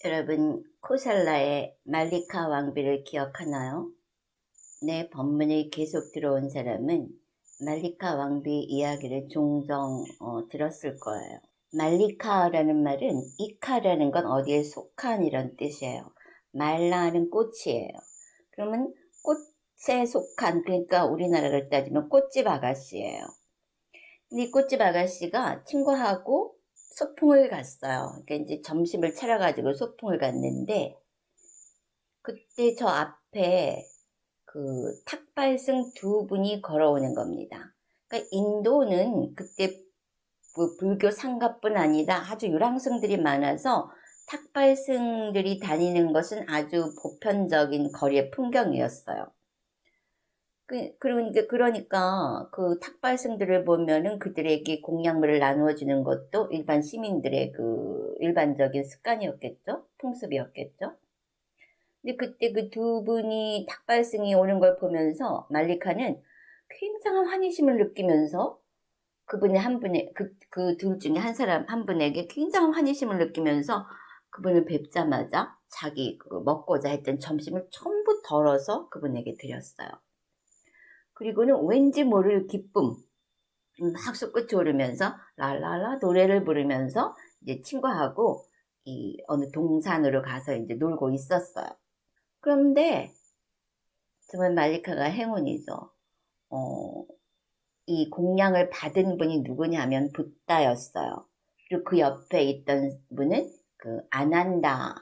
여러분, 코살라의 말리카 왕비를 기억하나요? 내 법문이 계속 들어온 사람은 말리카 왕비 이야기를 종종 들었을 거예요. 말리카라는 말은 이카라는 건 어디에 속한 이런 뜻이에요. 말라는 꽃이에요. 그러면 꽃에 속한, 그러니까 우리나라로 따지면 꽃집 아가씨예요. 근데 이 꽃집 아가씨가 친구하고 소풍을 갔어요. 그러니까 이제 점심을 차려가지고 소풍을 갔는데, 그때 저 앞에 그 탁발승 두 분이 걸어오는 겁니다. 그러니까 인도는 그때 불교 상가뿐 아니라 아주 유랑승들이 많아서 탁발승들이 다니는 것은 아주 보편적인 거리의 풍경이었어요. 그러니까 그 탁발승들을 보면은 그들에게 공약물을 나누어 주는 것도 일반 시민들의 그 일반적인 습관이었겠죠? 풍습이었겠죠? 근데 그때 그 두 분이 탁발승이 오는 걸 보면서 말리카는 굉장한 환희심을 느끼면서 그분의 한 분의 그 둘 중에 한 분에게 굉장한 환희심을 느끼면서 그분을 뵙자마자 자기 그 먹고자 했던 점심을 전부 덜어서 그분에게 드렸어요. 그리고는 왠지 모를 기쁨, 막 솟구쳐 오르면서 랄랄라 노래를 부르면서 이제 친구하고 이 어느 동산으로 가서 이제 놀고 있었어요. 그런데 정말 말리카가 행운이죠. 이 공양을 받은 분이 누구냐면 붓다였어요. 그리고 그 옆에 있던 분은 그 아난다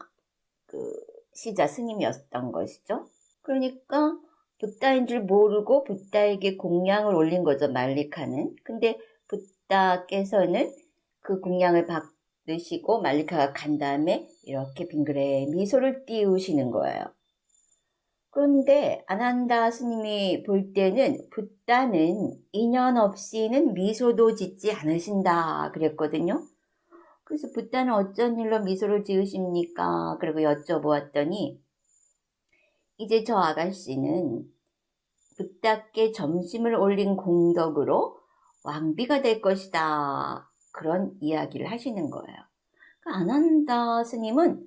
그 시자 스님이었던 것이죠. 그러니까 붓다인 줄 모르고 붓다에게 공양을 올린 거죠, 말리카는. 근데 붓다께서는 그 공양을 받으시고 말리카가 간 다음에 이렇게 빙그레 미소를 띄우시는 거예요. 그런데 아난다 스님이 볼 때는 붓다는 인연 없이는 미소도 짓지 않으신다 그랬거든요. 그래서 붓다는 어쩐 일로 미소를 지으십니까? 그리고 여쭤보았더니 이제 저 아가씨는 붓다께 점심을 올린 공덕으로 왕비가 될 것이다. 그런 이야기를 하시는 거예요. 아난다 스님은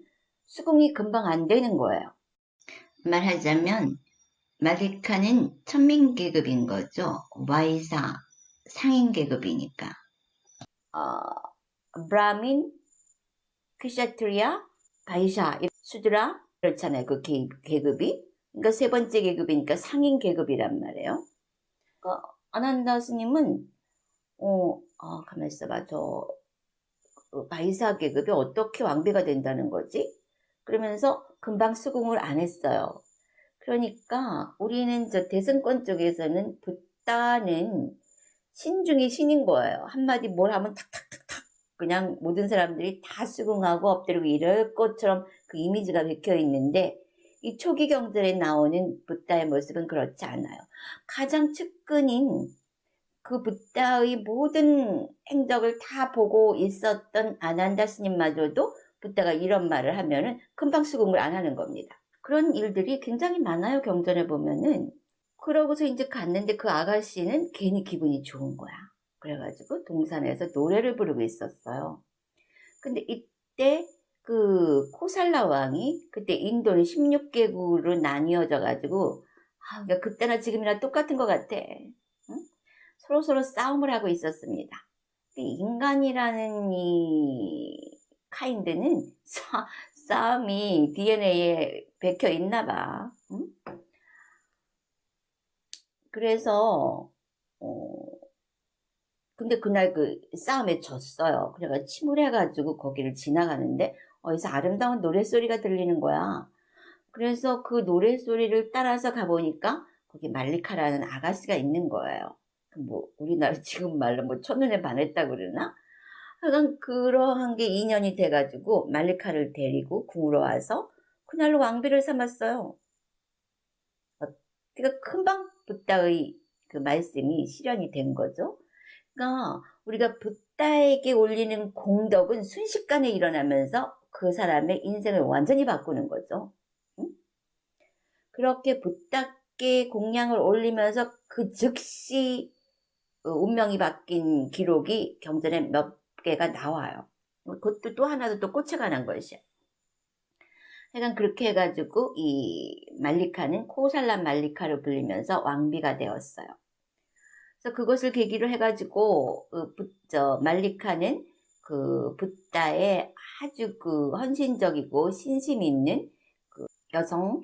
수긍이 금방 안 되는 거예요. 말하자면 말리카는 천민계급인 거죠. 와이사, 상인계급이니까. 브라민, 퀴샤트리아, 바이샤, 수드라 그렇잖아요. 그 계급이. 그러니까 세 번째 계급이니까 상인계급이란 말이에요. 그러니까 아난다 스님은 가만 있어봐. 바이사 계급이 어떻게 왕비가 된다는 거지? 그러면서 금방 수긍을 안 했어요. 그러니까 우리는 저 대승권 쪽에서는 붓다는 신 중에 신인 거예요. 한마디 뭘 하면 탁탁탁탁 그냥 모든 사람들이 다 수긍하고 엎드리고 이럴 것처럼 그 이미지가 박혀 있는데 이 초기 경전에 나오는 붓다의 모습은 그렇지 않아요. 가장 측근인 그 붓다의 모든 행적을 다 보고 있었던 아난다 스님마저도 붓다가 이런 말을 하면은 금방 수긍을 안 하는 겁니다. 그런 일들이 굉장히 많아요, 경전에 보면은. 그러고서 이제 갔는데 그 아가씨는 괜히 기분이 좋은 거야. 그래가지고 동산에서 노래를 부르고 있었어요. 근데 이때 그 코살라 왕이 그때 인도는 16개국으로 나뉘어져가지고 그러니까 그때나 지금이나 똑같은 것 같아. 응? 서로 싸움을 하고 있었습니다. 인간이라는 이 카인드는 싸움이 DNA에 박혀 있나 봐. 응? 그래서 근데 그날 그 싸움에 졌어요. 그래가 침울해가지고 거기를 지나가는데 어디서 아름다운 노랫소리가 들리는 거야. 그래서 그 노랫소리를 따라서 가보니까 거기 말리카라는 아가씨가 있는 거예요. 뭐 우리나라 지금 말로 뭐 첫눈에 반했다 그러나? 하여간 그러한 게 인연이 돼가지고 말리카를 데리고 궁으로 와서 그날로 왕비를 삼았어요. 그러니까 금방 붓다의 그 말씀이 실현이 된 거죠. 그러니까 우리가 붓다에게 올리는 공덕은 순식간에 일어나면서 그 사람의 인생을 완전히 바꾸는 거죠. 응? 그렇게 붓다께 공양을 올리면서 그 즉시 운명이 바뀐 기록이 경전에 몇 개가 나와요. 그것도 또 하나도 또 꽂혀가는 것이에요. 하여간 그렇게 해가지고 이 말리카는 코살란 말리카로 불리면서 왕비가 되었어요. 그래서 그것을 계기로 해가지고 말리카는 그 붓다의 아주 그 헌신적이고 신심 있는 그 여성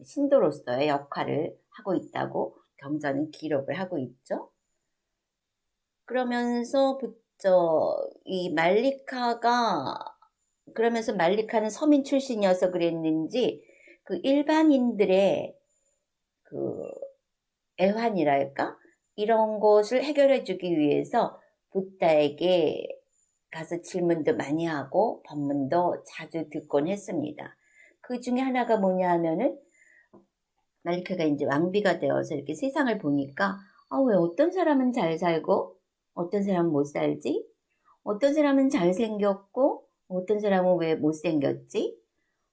신도로서의 역할을 하고 있다고 경전은 기록을 하고 있죠. 그러면서 이 말리카가 그러면서 말리카는 서민 출신이어서 그랬는지 그 일반인들의 그 애환이랄까 이런 것을 해결해 주기 위해서 붓다에게 가서 질문도 많이 하고 법문도 자주 듣곤 했습니다. 그 중에 하나가 뭐냐 하면은 말리카가 이제 왕비가 되어서 이렇게 세상을 보니까 왜 어떤 사람은 잘 살고 어떤 사람은 못 살지? 어떤 사람은 잘생겼고 어떤 사람은 왜 못생겼지?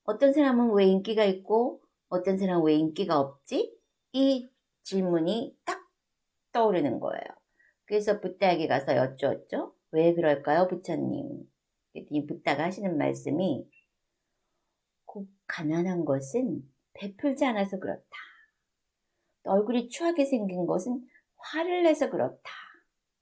어떤 사람은 왜 인기가 있고 어떤 사람은 왜 인기가 없지? 이 질문이 딱 떠오르는 거예요. 그래서 붓다에게 가서 여쭈었죠. 왜 그럴까요, 부처님? 그랬더니 붓다가 하시는 말씀이 곧 가난한 것은 베풀지 않아서 그렇다. 또 얼굴이 추하게 생긴 것은 화를 내서 그렇다.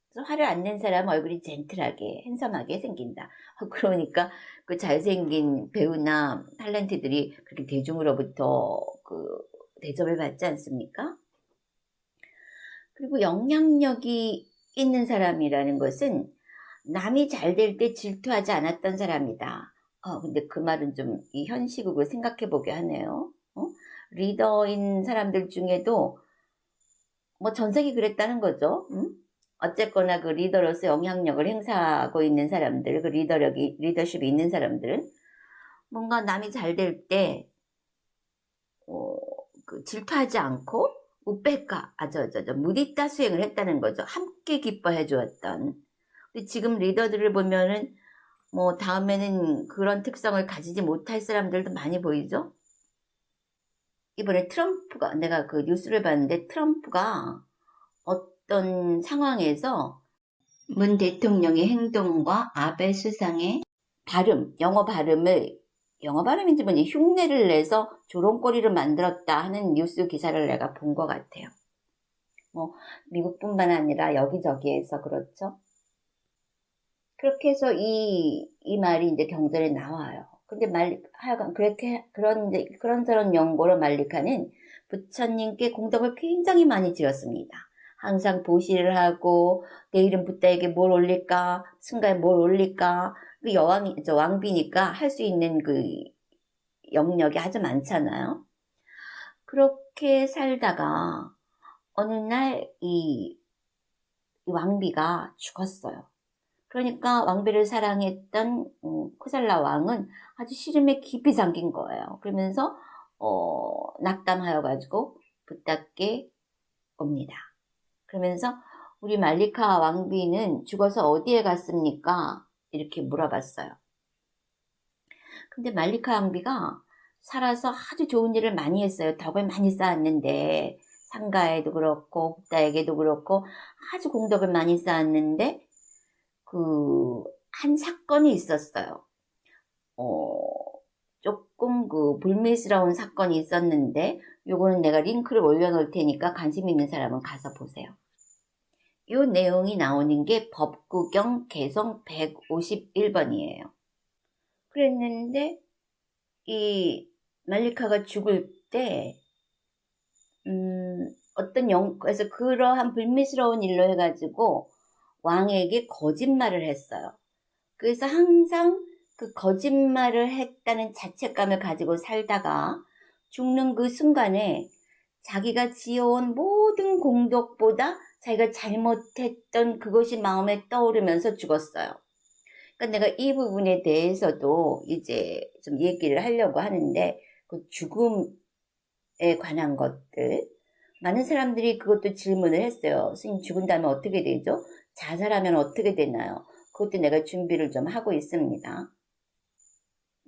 그래서 화를 안 낸 사람은 얼굴이 젠틀하게 핸섬하게 생긴다. 그러니까 그 잘생긴 배우나 탤런트들이 그렇게 대중으로부터 그 대접을 받지 않습니까? 그리고 영향력이 있는 사람이라는 것은 남이 잘 될 때 질투하지 않았던 사람이다. 근데 그 말은 좀 이 현 시국을 생각해 보게 하네요. 리더인 사람들 중에도 뭐 전생이 그랬다는 거죠. 어쨌거나 그 리더로서 영향력을 행사하고 있는 사람들, 그 리더십이 있는 사람들은 뭔가 남이 잘 될 때, 그 질투하지 않고 우백가, 무디타 수행을 했다는 거죠. 함께 기뻐해 주었던. 근데 지금 리더들을 보면은 뭐 다음에는 그런 특성을 가지지 못할 사람들도 많이 보이죠. 이번에 트럼프가 내가 그 뉴스를 봤는데 트럼프가 어떤 상황에서 문 대통령의 행동과 아베 수상의 영어 발음인지 뭐지 흉내를 내서 조롱거리를 만들었다 하는 뉴스 기사를 내가 본 것 같아요. 뭐 미국뿐만 아니라 여기저기에서 그렇죠. 그렇게 해서 이 말이 이제 경전에 나와요. 근데 하여간 그런저런 연고로 말리카는 부처님께 공덕을 굉장히 많이 지었습니다. 항상 보시를 하고 내일은 붓다에게 뭘 올릴까, 승가에 뭘 올릴까. 그 왕비니까 할 수 있는 그 영역이 아주 많잖아요. 그렇게 살다가 어느 날 이 왕비가 죽었어요. 그러니까 왕비를 사랑했던 코살라 왕은 아주 시름에 깊이 잠긴 거예요. 그러면서 낙담하여 가지고 붓다께 옵니다. 그러면서 우리 말리카 왕비는 죽어서 어디에 갔습니까? 이렇게 물어봤어요. 근데 말리카 왕비가 살아서 아주 좋은 일을 많이 했어요. 덕을 많이 쌓았는데 상가에도 그렇고 붓다에게도 그렇고 아주 공덕을 많이 쌓았는데 한 사건이 있었어요. 조금 불미스러운 사건이 있었는데, 요거는 내가 링크를 올려놓을 테니까 관심 있는 사람은 가서 보세요. 요 내용이 나오는 게 법구경 개성 151번이에요. 그랬는데, 이 말리카가 죽을 때, 그래서 그러한 불미스러운 일로 해가지고, 왕에게 거짓말을 했어요. 그래서 항상 그 거짓말을 했다는 자책감을 가지고 살다가 죽는 그 순간에 자기가 지어온 모든 공덕보다 자기가 잘못했던 그것이 마음에 떠오르면서 죽었어요. 그러니까 내가 이 부분에 대해서도 이제 좀 얘기를 하려고 하는데 그 죽음에 관한 것들 많은 사람들이 그것도 질문을 했어요. 스님 죽은 다음에 어떻게 되죠? 자살하면 어떻게 되나요? 그것도 내가 준비를 좀 하고 있습니다.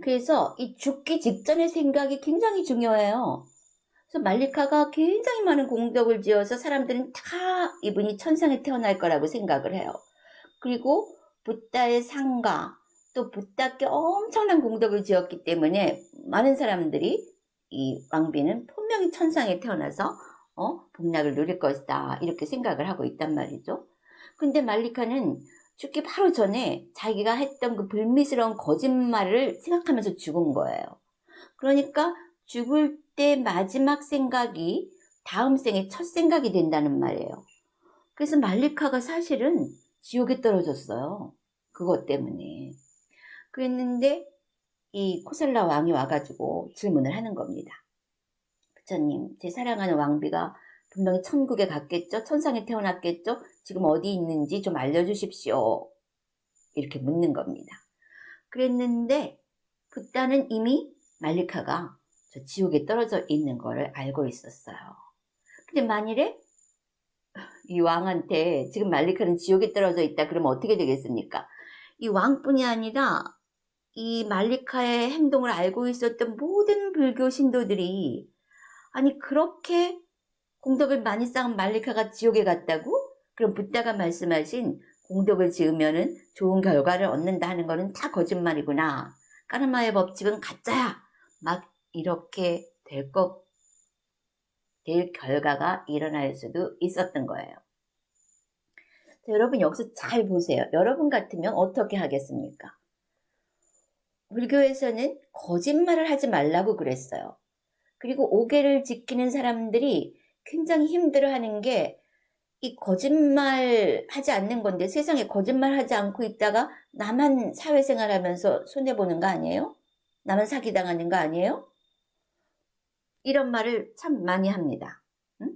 그래서 이 죽기 직전의 생각이 굉장히 중요해요. 그래서 말리카가 굉장히 많은 공덕을 지어서 사람들은 다 이분이 천상에 태어날 거라고 생각을 해요. 그리고 붓다의 상가, 또 붓다께 엄청난 공덕을 지었기 때문에 많은 사람들이 이 왕비는 분명히 천상에 태어나서 복락을 누릴 것이다 이렇게 생각을 하고 있단 말이죠. 근데 말리카는 죽기 바로 전에 자기가 했던 그 불미스러운 거짓말을 생각하면서 죽은 거예요. 그러니까 죽을 때 마지막 생각이 다음 생의 첫 생각이 된다는 말이에요. 그래서 말리카가 사실은 지옥에 떨어졌어요. 그것 때문에. 그랬는데 이 코살라 왕이 와가지고 질문을 하는 겁니다. 부처님, 제 사랑하는 왕비가 분명히 천국에 갔겠죠? 천상에 태어났겠죠? 지금 어디 있는지 좀 알려주십시오. 이렇게 묻는 겁니다. 그랬는데 붓다는 이미 말리카가 저 지옥에 떨어져 있는 거를 알고 있었어요. 근데 만일에 이 왕한테 지금 말리카는 지옥에 떨어져 있다 그러면 어떻게 되겠습니까? 이 왕뿐이 아니라 이 말리카의 행동을 알고 있었던 모든 불교 신도들이 아니 그렇게 공덕을 많이 쌓은 말리카가 지옥에 갔다고? 그럼 붓다가 말씀하신 공덕을 지으면은 좋은 결과를 얻는다 하는 거는 다 거짓말이구나. 까르마의 법칙은 가짜야. 막 이렇게 될 결과가 일어날 수도 있었던 거예요. 자, 여러분 여기서 잘 보세요. 여러분 같으면 어떻게 하겠습니까? 불교에서는 거짓말을 하지 말라고 그랬어요. 그리고 오계를 지키는 사람들이 굉장히 힘들어하는 게 이 거짓말 하지 않는 건데 세상에 거짓말 하지 않고 있다가 나만 사회생활 하면서 손해보는 거 아니에요? 나만 사기당하는 거 아니에요? 이런 말을 참 많이 합니다. 응?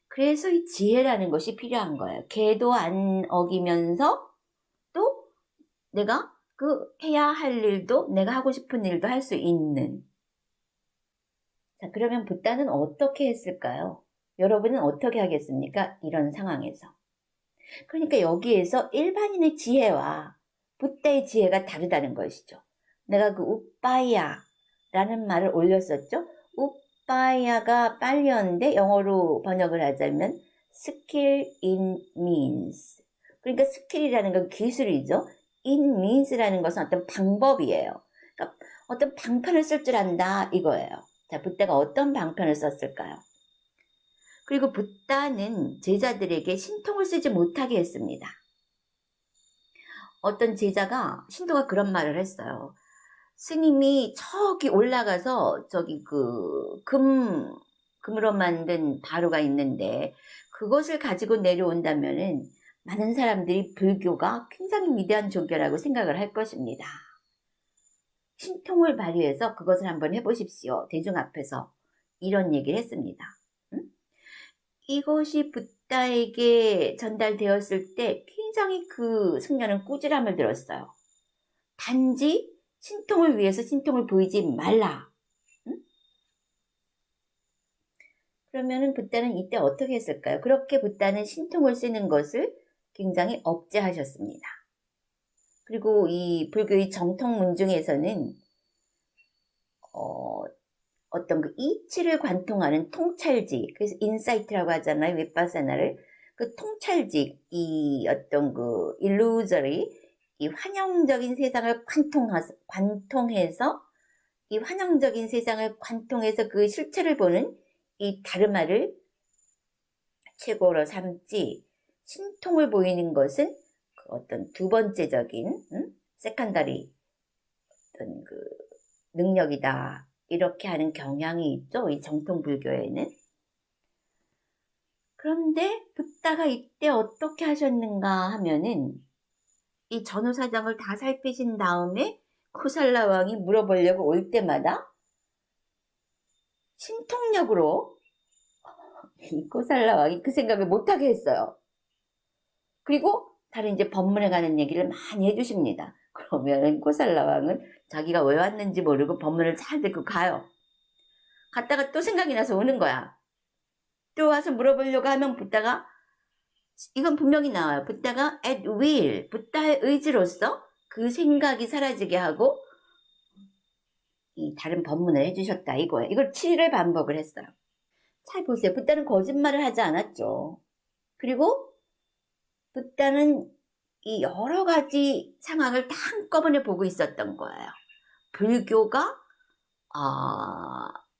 그래서 이 지혜라는 것이 필요한 거예요. 계도 안 어기면서 또 내가 그 해야 할 일도 내가 하고 싶은 일도 할 수 있는. 자, 그러면 붓다는 어떻게 했을까요? 여러분은 어떻게 하겠습니까? 이런 상황에서. 그러니까 여기에서 일반인의 지혜와 붓다의 지혜가 다르다는 것이죠. 내가 그 우빠야라는 말을 올렸었죠. 우빠야가 빨리어인데 영어로 번역을 하자면 skill in means. 그러니까 스킬이라는 건 기술이죠. in means라는 것은 어떤 방법이에요. 그러니까 어떤 방편을 쓸 줄 안다 이거예요. 자, 붓다가 어떤 방편을 썼을까요? 그리고 붓다는 제자들에게 신통을 쓰지 못하게 했습니다. 어떤 제자가 신도가 그런 말을 했어요. 스님이 저기 올라가서 저기 그 금으로 만든 바루가 있는데 그것을 가지고 내려온다면은 많은 사람들이 불교가 굉장히 위대한 종교라고 생각을 할 것입니다. 신통을 발휘해서 그것을 한번 해보십시오. 대중 앞에서 이런 얘기를 했습니다. 응? 이것이 붓다에게 전달되었을 때 굉장히 그 승려는 꾸지람을 들었어요. 단지 신통을 위해서 신통을 보이지 말라. 응? 그러면은 붓다는 이때 어떻게 했을까요? 그렇게 붓다는 신통을 쓰는 것을 굉장히 억제하셨습니다. 그리고 이 불교의 정통문 중에서는 어떤 그 이치를 관통하는 통찰직, 그래서 인사이트라고 하잖아요. 윗바사나를. 그 통찰직, 이 어떤 그 일루저리, 이 환영적인 세상을 관통해서 이 환영적인 세상을 관통해서 그 실체를 보는 이 다르마를 최고로 삼지 신통을 보이는 것은 그 어떤 두 번째적인 세컨더리 어떤 그 능력이다. 이렇게 하는 경향이 있죠. 이 정통 불교에는. 그런데 붓다가 이때 어떻게 하셨는가 하면은 이 전후사정을 다 살피신 다음에 코살라 왕이 물어보려고 올 때마다 신통력으로 이 코살라 왕이 그 생각을 못하게 했어요. 그리고 다른 이제 법문에 가는 얘기를 많이 해주십니다. 그러면 코살라 왕은 자기가 왜 왔는지 모르고 법문을 잘 듣고 가요. 갔다가 또 생각이 나서 오는 거야. 또 와서 물어보려고 하면 붓다가 이건 분명히 나와요. 붓다가 at will, 붓다의 의지로서 그 생각이 사라지게 하고 이 다른 법문을 해주셨다 이거예요. 이걸 7회 반복을 했어요. 잘 보세요. 붓다는 거짓말을 하지 않았죠. 그리고 붓다는 이 여러 가지 상황을 다 한꺼번에 보고 있었던 거예요. 불교가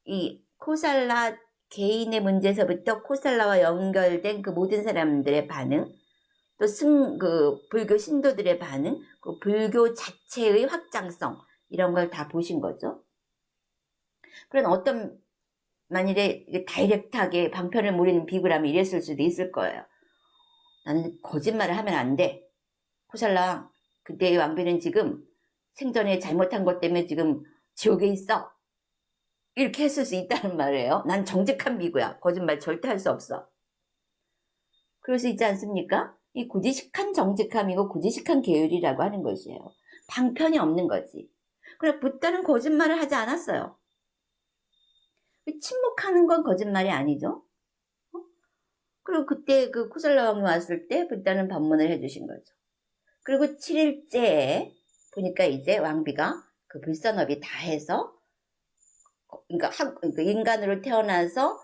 이 코살라 개인의 문제에서부터 코살라와 연결된 그 모든 사람들의 반응, 또 불교 신도들의 반응, 그 불교 자체의 확장성, 이런 걸 다 보신 거죠. 그런 어떤 만일에 다이렉트하게 방편을 모르는 비굴함이 이랬을 수도 있을 거예요. 나는 거짓말을 하면 안 돼. 코살라, 그때의 왕비는 지금 생전에 잘못한 것 때문에 지금 지옥에 있어. 이렇게 했을 수 있다는 말이에요. 난 정직한 비구야. 거짓말 절대 할 수 없어. 그럴 수 있지 않습니까? 이 고지식한 정직함이고 고지식한 계율이라고 하는 것이에요. 방편이 없는 거지. 그래, 붓다는 거짓말을 하지 않았어요. 침묵하는 건 거짓말이 아니죠. 그리고 그때 그 코살라 왕이 왔을 때 붓다는 반문을 해주신 거죠. 그리고 7일째에 보니까 이제 왕비가 그 불선업이 다 해서, 그러니까 인간으로 태어나서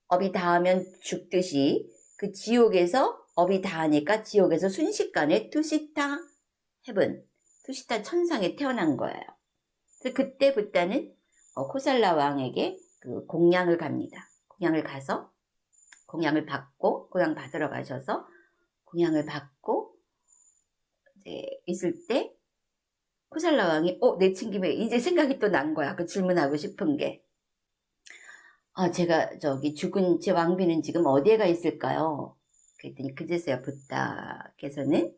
업이 닿으면 죽듯이 그 지옥에서 업이 닿으니까 지옥에서 순식간에 투시타 헤븐, 투시타 천상에 태어난 거예요. 그래서 그때 붓다는 코살라 왕에게 그 공양을 갑니다. 공양을 가서 공양 받으러 가셔서 공양을 받고 이제 있을 때 코살라 왕이 내친 김에 이제 생각이 또 난 거야. 그 질문하고 싶은 게. 제가 죽은 제 왕비는 지금 어디에 가 있을까요? 그랬더니 그제서야 붓다께서는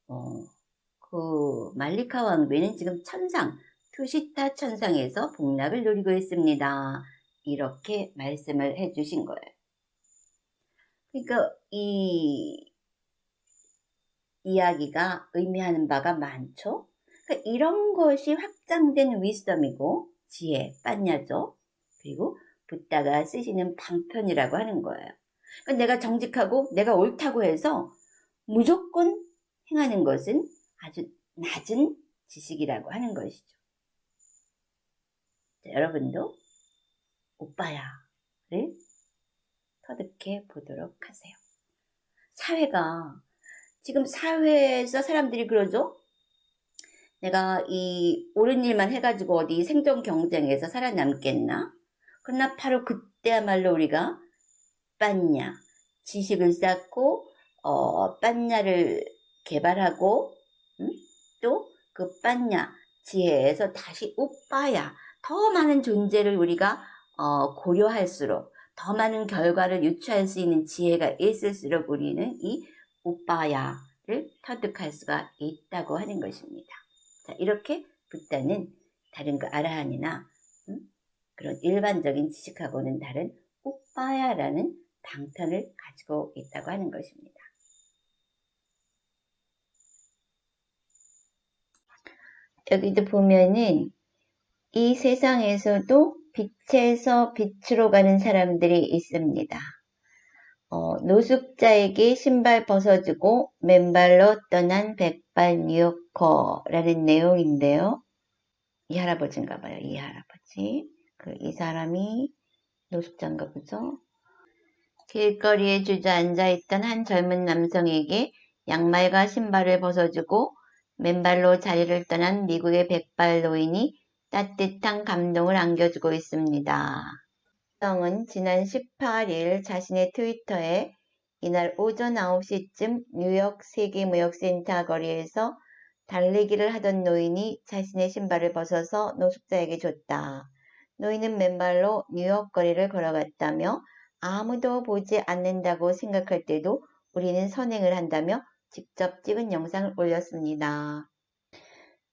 그 말리카 왕비는 지금 천상, 투시타 천상에서 복락을 누리고 있습니다. 이렇게 말씀을 해주신 거예요. 그러니까 이 이야기가 의미하는 바가 많죠. 그러니까 이런 것이 확장된 위스덤이고 지혜, 빠냐죠. 그리고 붓다가 쓰시는 방편이라고 하는 거예요. 그러니까 내가 정직하고 내가 옳다고 해서 무조건 행하는 것은 아주 낮은 지식이라고 하는 것이죠. 자, 여러분도 오빠야를 터득해 보도록 하세요. 지금 사회에서 사람들이 그러죠? 내가 이 옳은 일만 해가지고 어디 생존 경쟁에서 살아남겠나? 그러나 바로 그때야말로 우리가 빠냐, 지식을 쌓고 빠냐를 개발하고 또 그 빠냐 지혜에서 다시 오빠야, 더 많은 존재를 우리가 고려할수록 더 많은 결과를 유추할 수 있는 지혜가 있을수록 우리는 이 오빠야를 터득할 수가 있다고 하는 것입니다. 자, 이렇게 붓다는 다른 그 아라한이나 그런 일반적인 지식하고는 다른 오빠야라는 방편을 가지고 있다고 하는 것입니다. 여기도 보면은 이 세상에서도 빛에서 빛으로 가는 사람들이 있습니다. 노숙자에게 신발 벗어주고 맨발로 떠난 백발 뉴요커라는 내용인데요. 이 할아버지인가 봐요. 이 할아버지. 이 사람이 노숙자인가 보죠. 길거리에 주저앉아 있던 한 젊은 남성에게 양말과 신발을 벗어주고 맨발로 자리를 떠난 미국의 백발 노인이 따뜻한 감동을 안겨주고 있습니다. 남성은 지난 18일 자신의 트위터에 이날 오전 9시쯤 뉴욕 세계무역센터 거리에서 달리기를 하던 노인이 자신의 신발을 벗어서 노숙자에게 줬다. 노인은 맨발로 뉴욕 거리를 걸어갔다며 아무도 보지 않는다고 생각할 때도 우리는 선행을 한다며 직접 찍은 영상을 올렸습니다.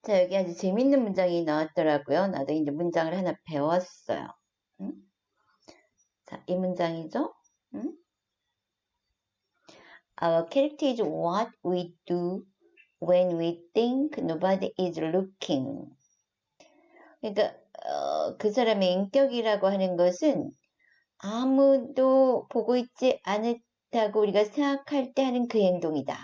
자, 여기 아주 재밌는 문장이 나왔더라고요. 나도 이제 문장을 하나 배웠어요. 자, 이 문장이죠. Our character is what we do when we think nobody is looking. 그러니까 그 사람의 인격이라고 하는 것은 아무도 보고 있지 않다고 우리가 생각할 때 하는 그 행동이다.